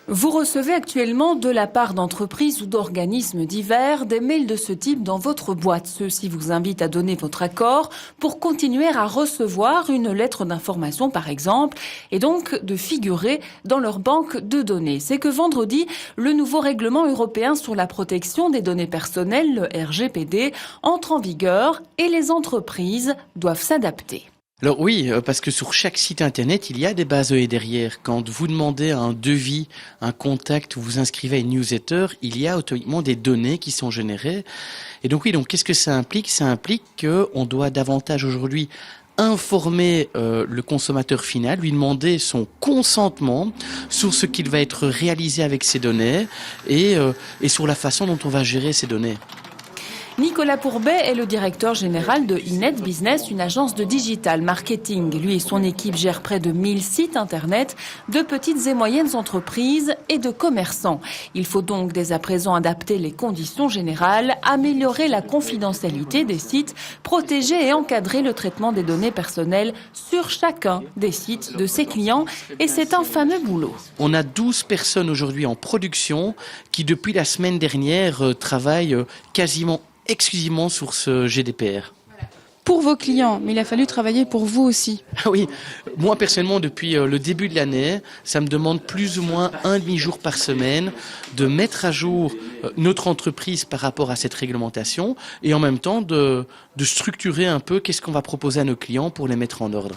Vous recevez actuellement de la part d'entreprises ou d'organismes divers des mails de ce type dans votre boîte. Ceux-ci vous invitent à donner votre accord pour continuer à recevoir une lettre d'information par exemple et donc de figurer dans leur banque de données. C'est que vendredi, le nouveau règlement européen sur la protection des données personnelles, le RGPD, entre en vigueur et les entreprises doivent s'adapter. Alors oui, parce que sur chaque site internet, il y a des bases de données derrière. Quand vous demandez un devis, un contact ou vous inscrivez à une newsletter, il y a automatiquement des données qui sont générées. Et donc oui, donc qu'est-ce que ça implique? Ça implique qu'on doit davantage aujourd'hui informer le consommateur final, lui demander son consentement sur ce qu'il va être réalisé avec ces données et sur la façon dont on va gérer ces données. Nicolas Pourbet est le directeur général de Inet Business, une agence de digital marketing. Lui et son équipe gèrent près de 1000 sites internet de petites et moyennes entreprises et de commerçants. Il faut donc dès à présent adapter les conditions générales, améliorer la confidentialité des sites, protéger et encadrer le traitement des données personnelles sur chacun des sites de ses clients. Et c'est un fameux boulot. On a 12 personnes aujourd'hui en production qui, depuis la semaine dernière, travaillent quasiment exclusivement sur ce GDPR. Pour vos clients, mais il a fallu travailler pour vous aussi. Ah oui, moi personnellement depuis le début de l'année, ça me demande plus ou moins un demi-jour par semaine de mettre à jour notre entreprise par rapport à cette réglementation et en même temps de structurer un peu qu'est-ce qu'on va proposer à nos clients pour les mettre en ordre.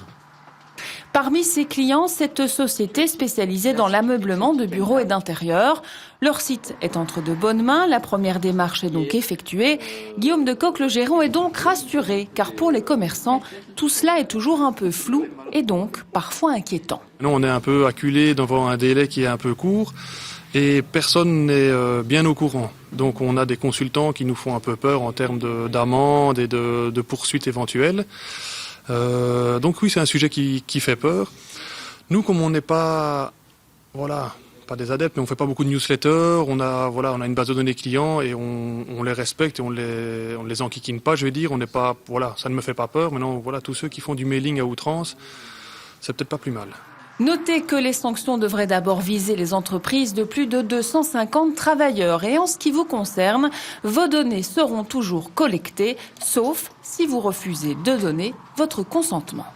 Parmi ses clients, cette société spécialisée dans l'ameublement de bureaux et d'intérieur. Leur site est entre de bonnes mains. La première démarche est donc effectuée. Guillaume de Coq, le gérant, est donc rassuré, car pour les commerçants, tout cela est toujours un peu flou et donc parfois inquiétant. Nous, on est un peu acculé devant un délai qui est un peu court et personne n'est bien au courant. Donc on a des consultants qui nous font un peu peur en termes d'amendes et de poursuites éventuelles. Donc oui, c'est un sujet qui fait peur. Nous, comme on n'est pas des adeptes, mais on fait pas beaucoup de newsletters, on a une base de données clients et on les respecte et on les enquiquine pas, je vais dire. On n'est pas, ça ne me fait pas peur. Maintenant, tous ceux qui font du mailing à outrance, c'est peut-être pas plus mal. Notez que les sanctions devraient d'abord viser les entreprises de plus de 250 travailleurs. Et en ce qui vous concerne, vos données seront toujours collectées, sauf si vous refusez de donner votre consentement.